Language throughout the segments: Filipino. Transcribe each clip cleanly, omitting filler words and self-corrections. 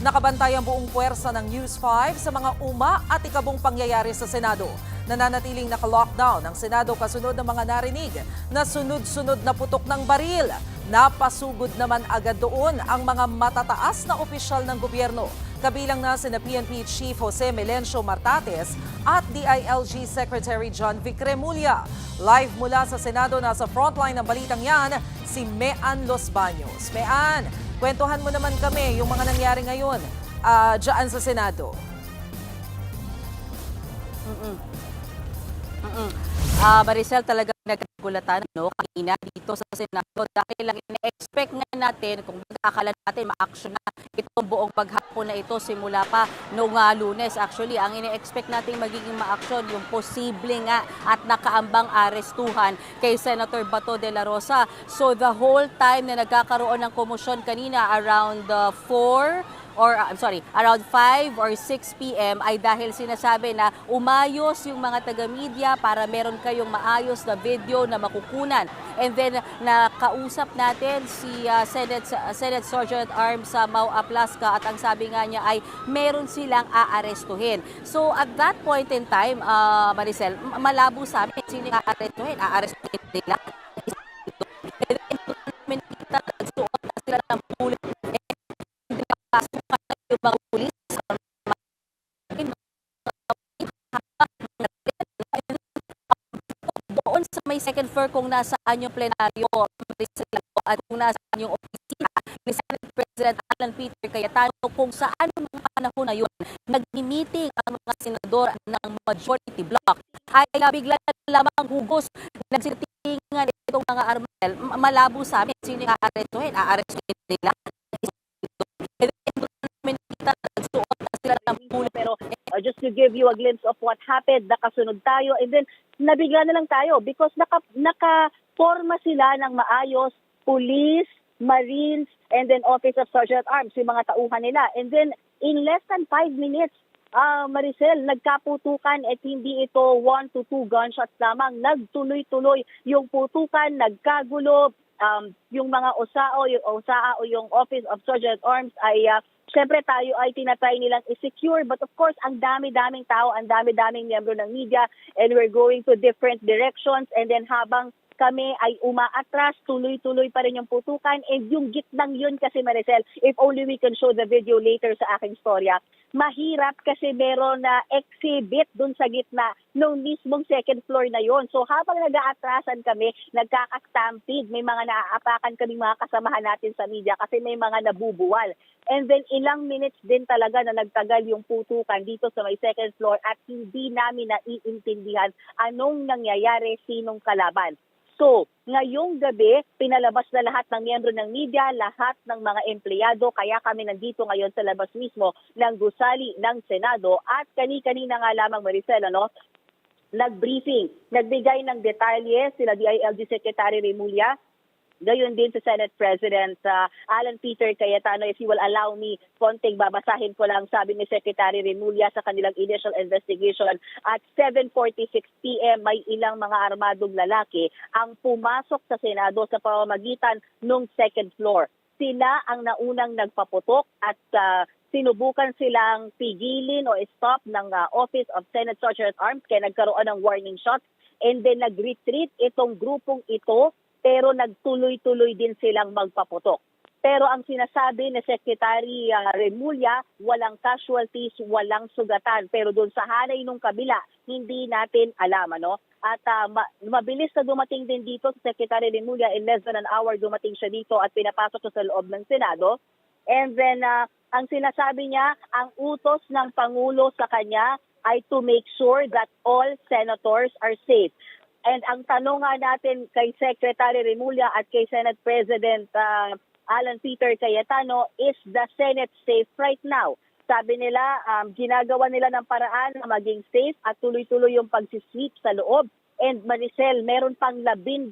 Nakabantay ang buong puwersa ng News 5 sa mga uma at ikabong pangyayari sa Senado. Nananatiling naka-lockdown ang Senado kasunod ng mga narinig na sunod-sunod na putok ng baril. Napasugod naman agad doon ang mga matataas na opisyal ng gobyerno. Kabilang na sina PNP Chief Jose Melencio Martates at DILG Secretary John Vic Remulla. Live mula sa Senado, nasa frontline ng balitang yan, si Mean Los Baños. Mean, kwentuhan mo naman kami yung mga nangyari ngayon dyan sa Senado. Maricel, talagang nagkagulatan kanina dito sa Senado dahil lang ina-expect nga natin, kung akala natin ma-action na itong buong paghapon na ito simula pa noong Lunes. Actually, ang ina-expect natin magiging ma-action yung posible nga at nakaambang arestuhan kay Senator Bato de la Rosa. So the whole time na nagkakaroon ng komosyon kanina around around 5 or 6 p.m. ay dahil sinasabi na umayos yung mga taga-media para meron kayong maayos na video na makukunan. And then nakausap natin si Senate Sergeant at Arms sa Mau Aplaska at ang sabi nga niya ay meron silang aarestuhin. So at that point in time, Maricel, malabo sa amin sino yung aarestuhin. Aarestuhin nila. Nagsuot na sila ng bullet. Yung mga pulis doon sa may second floor kung nasaan yung plenaryo at kung nasaan yung opisina ni Senate President Alan Peter Cayetano, kung saan yung mga panahon na yun nag-meeting ang mga senador ng majority block ay bigla lamang hugos nagsitingan itong mga armel. Malabo sa amin sino yung aarestuhin nila. Pero just to give you a glimpse of what happened, nakasunod tayo and then nabigla na lang tayo because naka-forma sila ng maayos, police, marines, and then office of sergeant at arms, yung mga tauhan nila. And then in less than 5 minutes, Maricel, nagkaputukan at hindi ito 1 to 2 gunshots lamang. Nagtuloy-tuloy yung putukan, nagkagulo, yung mga OSAO o yung office of sergeant at arms ay siyempre tayo ay tinatry nilang i-secure, but of course, ang dami-daming tao, ang dami-daming miyembro ng media, and we're going to different directions, and then habang kami ay umaatras, tuloy-tuloy pa rin yung putukan, and yung gitnang yun kasi Maricel, if only we can show the video later sa aking storya, mahirap kasi meron na exhibit dun sa gitna nung mismong second floor na yon. So habang nag-aatrasan kami, nagkaka-stampede, may mga naaapakan kaming mga kasamahan natin sa media kasi may mga nabubuwal. And then ilang minutes din talaga na nagtagal yung putukan dito sa may second floor at hindi namin naiintindihan anong nangyayari, sinong kalaban. So, ngayong gabi, pinalabas na lahat ng miyembro ng media, lahat ng mga empleyado, kaya kami nandito ngayon sa labas mismo ng gusali ng Senado at kani-kanina nga lamang Maricel, nag-briefing, nagbigay ng detalye sila DILG Secretary Remulla, gayon din sa Senate President Alan Peter Cayetano. If you will allow me, konting babasahin ko lang sabi ni Secretary Remulla sa kanilang initial investigation. At 7:46 p.m. may ilang mga armadong lalaki ang pumasok sa Senado sa pamamagitan ng second floor. Sila ang naunang nagpaputok at sinubukan silang pigilin o stop ng Office of Senate Sergeant at Arms kaya nagkaroon ng warning shots and then nag-retreat itong grupong ito pero nagtuloy-tuloy din silang magpaputok. Pero ang sinasabi ni Secretary Remulla, walang casualties, walang sugatan. Pero doon sa hanay nung kabila, hindi natin alam. At mabilis na dumating din dito sa Secretary Remulla, in less than an hour dumating siya dito at pinapasok siya sa loob ng Senado. And then ang sinasabi niya, ang utos ng Pangulo sa kanya ay to make sure that all senators are safe. And ang tanong nga natin kay Secretary Remulla at kay Senate President Alan Peter Cayetano, is the Senate safe right now? Sabi nila, ginagawa nila ng paraan na maging safe at tuloy-tuloy yung pagsisweep sa loob. And Maricel, meron pang 12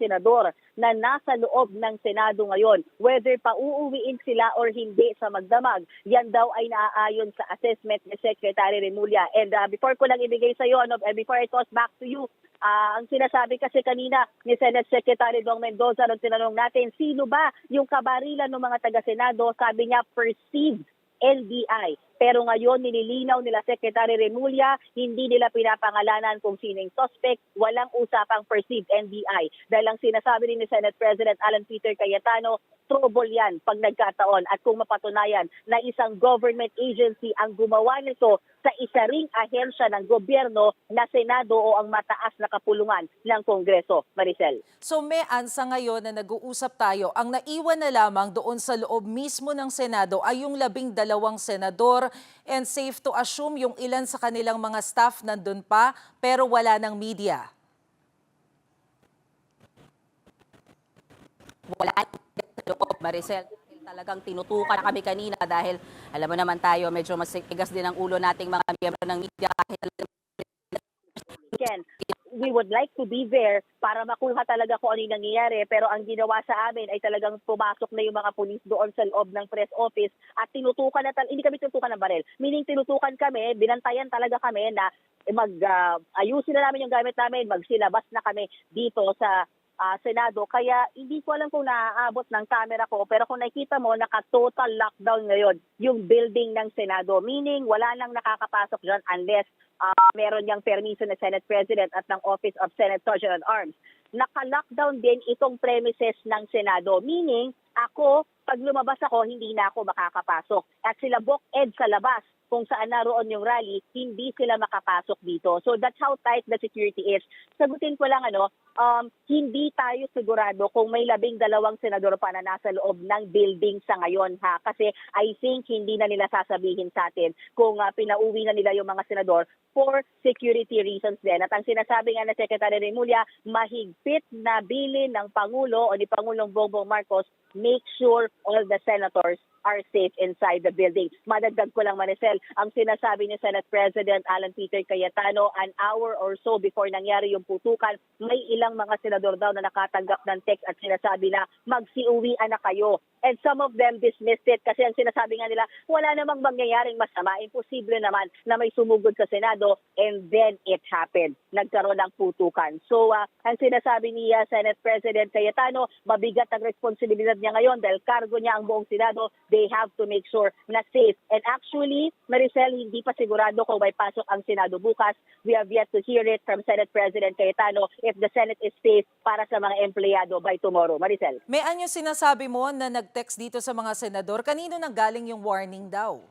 senador na nasa loob ng Senado ngayon. Whether pauuwiin sila or hindi sa magdamag, yan daw ay naaayon sa assessment ni Secretary Remulla. And before ko lang ibigay sa iyo, before I toss back to you, ang sinasabi kasi kanina ni Senate Secretary Dong Mendoza nung tinanong natin, sino ba yung kabarilan ng mga taga-Senado? Sabi niya, perceived NBI. Pero ngayon, nililinaw nila Secretary Remulla, hindi nila pinapangalanan kung sino yung suspect, walang usapang perceived NBI. Dahil ang sinasabi rin ni Senate President Alan Peter Cayetano, trouble yan pag nagkataon. At kung mapatunayan na isang government agency ang gumawa nito sa isa ring ahensya ng gobyerno na Senado o ang mataas na kapulungan ng Kongreso. Maricel. So may ansa ngayon na nag-uusap tayo, ang naiwan na lamang doon sa loob mismo ng Senado ay yung 12 senador and safe to assume yung ilan sa kanilang mga staff nandun pa pero wala ng media. Wala sa loob, Maricel. Talagang tinutukan na kami kanina dahil alam mo naman tayo, medyo mas tigas din ang ulo nating mga miyembro ng media kahit Again, we would like to be there para makuha talaga kung ano yung nangyayari. Pero ang ginawa sa amin ay talagang pumasok na yung mga pulis doon sa loob ng press office at tinutukan na hindi kami tinutukan ng baril. Meaning tinutukan kami, binantayan talaga kami na ayusin na namin yung gamit namin, magsilabas na kami dito sa Senado. Kaya hindi ko alam kung naaabot ng camera ko, pero kung nakita mo, naka-total lockdown ngayon yung building ng Senado. Meaning, wala nang nakakapasok dyan unless meron niyang permiso ng Senate President at ng Office of Senate Sergeant at Arms. Naka-lockdown din itong premises ng Senado. Meaning, ako, pag lumabas ako, hindi na ako makakapasok. At sila book-ed sa labas kung saan naroon yung rally, hindi sila makapasok dito. So that's how tight the security is. Sagutin ko lang, hindi tayo sigurado kung may 12 senador pa na nasa loob ng building sa ngayon, ha? Kasi I think hindi na nila sasabihin sa atin kung pinauwi na nila yung mga senador for security reasons din. At ang sinasabi nga na Secretary Remulla, mahigpit na bilin ng Pangulo o ni Pangulong Bongbong Marcos, make sure all the senators are safe inside the building. Madagdag ko lang, Maricel, ang sinasabi ni Senate President Alan Peter Cayetano, an hour or so before nangyari yung putukan, may ilang mga senador daw na nakatanggap ng text at sinasabi na magsiuwian na kayo. And some of them dismissed it kasi ang sinasabi nga nila, wala namang mangyayaring masama. Imposible naman na may sumugod sa Senado, and then it happened. Nagkaroon ng putukan. So, ang sinasabi ni Senate President Cayetano, mabigat ang responsibilidad niya ngayon dahil cargo niya ang buong Senado. They have to make sure na safe. And actually, Maricel, hindi pa sigurado kung may pasok ang Senado bukas. We have yet to hear it from Senate President Cayetano if the Senate is safe para sa mga empleyado by tomorrow. Maricel. May anyo sinasabi mo na nag-text dito sa mga senador, kanino nanggaling yung warning daw?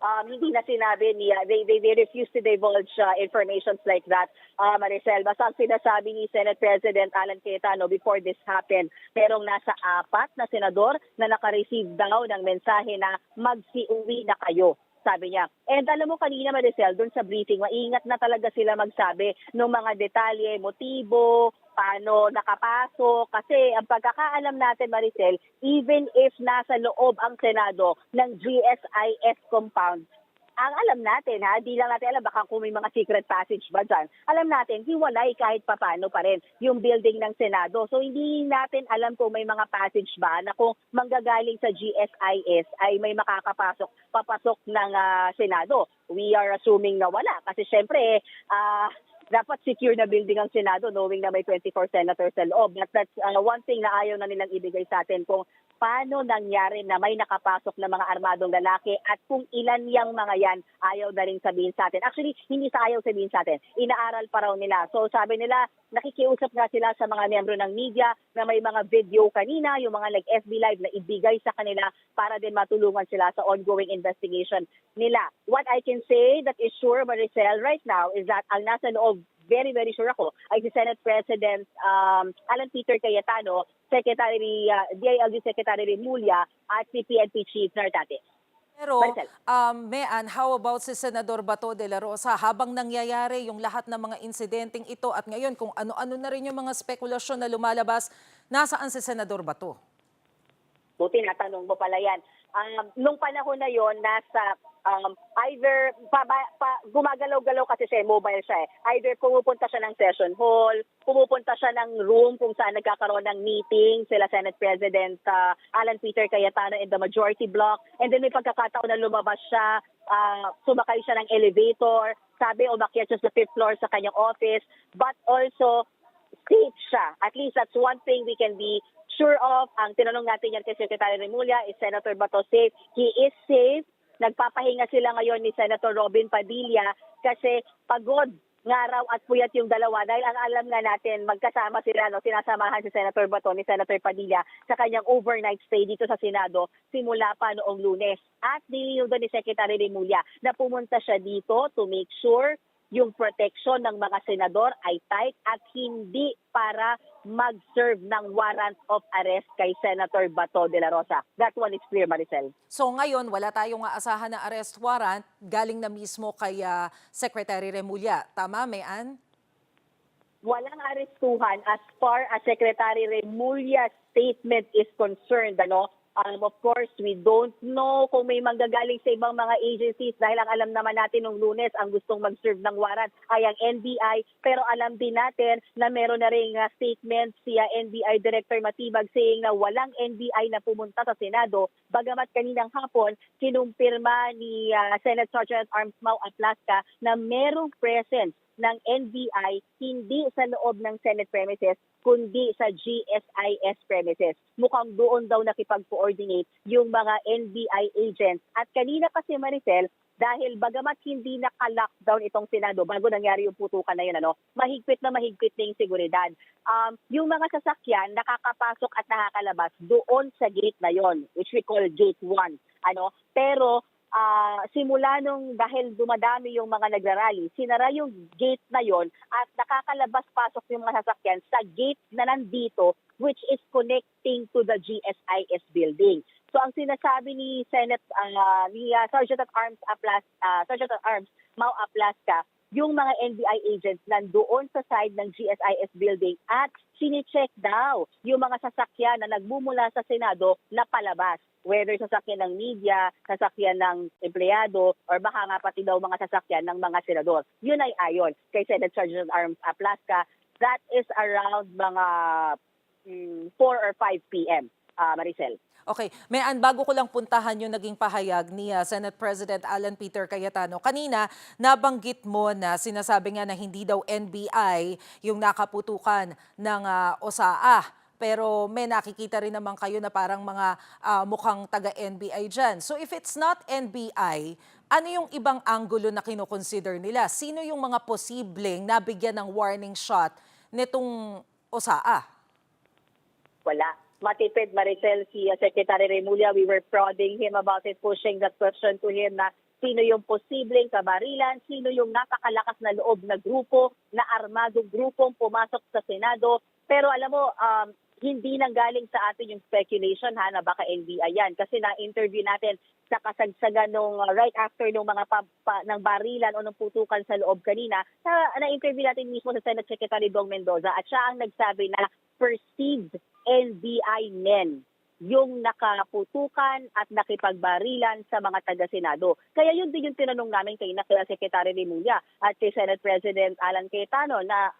Hindi na sinabi niya. They refuse to divulge informations like that, Maricel. Basta ang sinasabi ni Senate President Alan Cayetano before this happened, merong nasa 4 na senador na naka-receive daw ng mensahe na magsiuwi na kayo, sabi niya. And alam mo kanina, Maricel, doon sa briefing, maingat na talaga sila magsabi ng mga detalye, motibo, paano nakapasok. Kasi ang pagkakaalam natin, Maricel, even if nasa loob ang Senado ng GSIS compound, ang alam natin, di lang natin alam, baka kung may mga secret passage ba dyan, alam natin, hiwalay kahit papano pa rin yung building ng Senado. So hindi natin alam kung may mga passage ba na kung manggagaling sa GSIS ay may makakapasok, papasok ng Senado. We are assuming na wala kasi syempre, dapat secure na building ang Senado knowing na may 24 senators sa loob. That's one thing na ayaw na nilang ibigay sa atin kung paano nangyari na may nakapasok na mga armadong lalaki at kung ilan yung mga yan, ayaw na rin sabihin sa atin. Actually, hindi sa ayaw sabihin sa atin. Inaaral pa raw nila. So sabi nila, nakikiusap nga sila sa mga miyembro ng media na may mga video kanina, yung mga like-FB Live na ibigay sa kanila para din matulungan sila sa ongoing investigation nila. What I can say that is sure, Maricel, right now is that ang nasa loob, very, very sure ako, ay si Senate President Alan Peter Cayetano, DILG Secretary Remulla, at si PNP Chief Nartate. Pero, Mean, how about si Senador Bato de la Rosa? Habang nangyayari yung lahat ng mga insidenteng ito at ngayon kung ano-ano na rin yung mga spekulasyon na lumalabas, nasaan si Senador Bato? Buti natanong mo pala yan. Nung panahon na yon nasa either gumagalaw-galaw kasi siya, mobile siya. Either pumupunta siya ng session hall, pumupunta siya ng room kung saan nagkakaroon ng meeting sila Senate President Alan Peter Cayetano in the majority block. And then may pagkakataon na lumabas siya, sumakay siya ng elevator, sabi umakyat siya sa 5th floor sa kanyang office, but also safe siya. At least that's one thing we can be sure of, ang tinanong natin yan kay Secretary Remulla, is Senator Bato safe? He is safe. Nagpapahinga sila ngayon ni Senator Robin Padilla kasi pagod nga raw at puyat yung dalawa dahil ang alam nga natin magkasama sila, no, sinasamahan si Senator Bato ni Senator Padilla sa kanyang overnight stay dito sa Senado simula pa noong Lunes. At nilinaw ni Secretary Remulla na pumunta siya dito to make sure yung protection ng mga senador ay tight at hindi para mag-serve ng warrant of arrest kay Senator Bato de la Rosa. That one is clear, Maricel. So ngayon, wala tayong aasahan na arrest warrant galing na mismo kay Secretary Remulla. Tama, Mayan? Walang arestuhan as far as Secretary Remulla's statement is concerned. Of course, we don't know kung may manggagaling sa ibang mga agencies dahil ang alam naman natin nung Lunes ang gustong mag-serve ng warrant ay ang NBI. Pero alam din natin na meron na rin statement si NBI Director Matibag saying na walang NBI na pumunta sa Senado. Bagamat kaninang hapon, kinumpirma ni Senate Sergeant at Arms Mau Aplasca na merong presence ng NBI hindi sa loob ng Senate premises kundi sa GSIS premises. Mukhang doon daw nakipag-coordinate yung mga NBI agents. At kanina kasi, Maricel, dahil bagamat hindi naka-lockdown itong Senado bago nangyari yung putukan na yun, mahigpit na yung seguridad. Yung mga sasakyan nakakapasok at nakakalabas doon sa gate na yon, which we call Gate 1. Pero simula nung dahil dumadami yung mga nagrarally, sinara yung gate na yon at nakakalabas-pasok yung mga sasakyan sa gate na nandito which is connecting to the GSIS building. So ang sinasabi ni Sergeant at Arms Mau Aplasca, yung mga NBI agents nandoon sa side ng GSIS building at sinicheck daw yung mga sasakyan na nagmumula sa Senado na palabas. Whether sasakyan ng media, sasakyan ng empleyado, or baka nga pati daw mga sasakyan ng mga senador. Yun ay ayon kay Senate Sergeant at Arms Aplasca. That is around mga 4 or 5 p.m., Maricel. Okay. Mayan, bago ko lang puntahan yung naging pahayag ni Senate President Alan Peter Cayetano. Kanina, nabanggit mo na sinasabi nga na hindi daw NBI yung nakaputukan ng OSAA. Pero may nakikita rin naman kayo na parang mga mukhang taga-NBI dyan. So if it's not NBI, ano yung ibang anggulo na kinoconsider nila? Sino yung mga posibleng nabigyan ng warning shot nitong OSAA? Wala. Matipid, Maricel, si Secretary Remulla, we were prodding him about it, pushing that question to him na sino yung posibleng kabarilan, sino yung napakalakas na loob na grupo, na armadong grupong pumasok sa Senado. Pero alam mo, hindi nang galing sa atin yung speculation na baka NBI yan. Kasi na-interview natin sa kasagsagan nung right after nung mga ng barilan o ng putukan sa loob kanina, na-interview natin mismo sa Senate Secretary Dong Mendoza at siya ang nagsabi na perceived NBI men yung nakaputukan at nakipagbarilan sa mga taga-Senado. Kaya yun din yung tinanong namin kay Secretary Remulla at kay Senate President Alan Cayetano na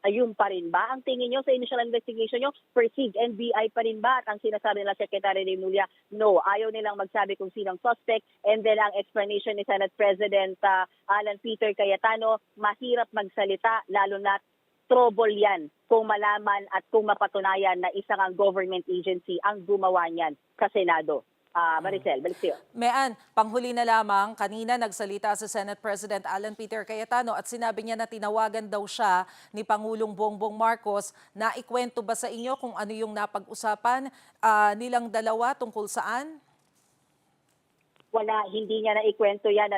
ayun pa rin ba? Ang tingin nyo sa initial investigation nyo, perceived NBI pa rin ba? At ang sinasabi nila Secretary Remulla, no, ayaw nilang magsabi kung sinong suspect. And then ang explanation ni Senate President Alan Peter Cayetano, mahirap magsalita, lalo na trouble yan kung malaman at kung mapatunayan na isang ang government agency ang gumawa niyan sa Senado. Maricel, balik sa'yo. Mayan, panghuli na lamang, kanina nagsalita si Senate President Alan Peter Cayetano at sinabi niya na tinawagan daw siya ni Pangulong Bongbong Marcos. Na ikwento ba sa inyo kung ano yung napag-usapan nilang dalawa tungkol saan? Wala, hindi niya na ikwento yan,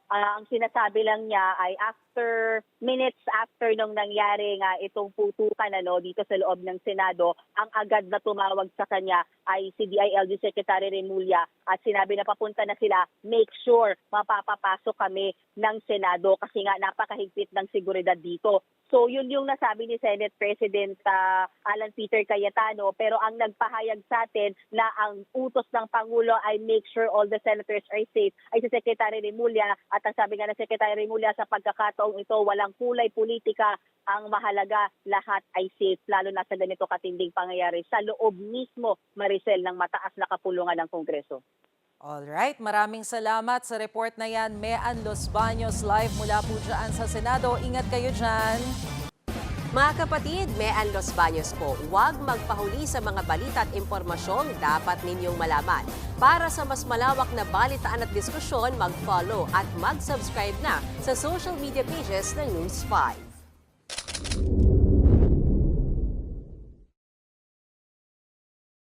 ang sinasabi lang niya ay minutes after nung nangyari nga itong putukan dito sa loob ng Senado, ang agad na tumawag sa kanya ay si DILG Secretary Remulla at sinabi na papunta na sila, make sure mapapapasok kami ng Senado kasi nga napakahigpit ng seguridad dito. So yun yung nasabi ni Senate President Alan Peter Cayetano, pero ang nagpahayag sa atin na ang utos ng Pangulo ay make sure all the senators are safe ay si Secretary Remulla at ang sabi nga ng Secretary Remulla sa pagkakataong ito walang kulay politika, ang mahalaga lahat ay safe lalo na sa ganito katinding pangyayari sa loob mismo, Maricel, ng mataas na kapulungan ng Kongreso. Alright, maraming salamat sa report na yan. Mean Los Baños live mula po dyan sa Senado. Ingat kayo dyan. Mga kapatid, Mean Los Baños po, huwag magpahuli sa mga balita at impormasyong dapat ninyong malaman. Para sa mas malawak na balitaan at diskusyon, mag-follow at mag-subscribe na sa social media pages ng News 5.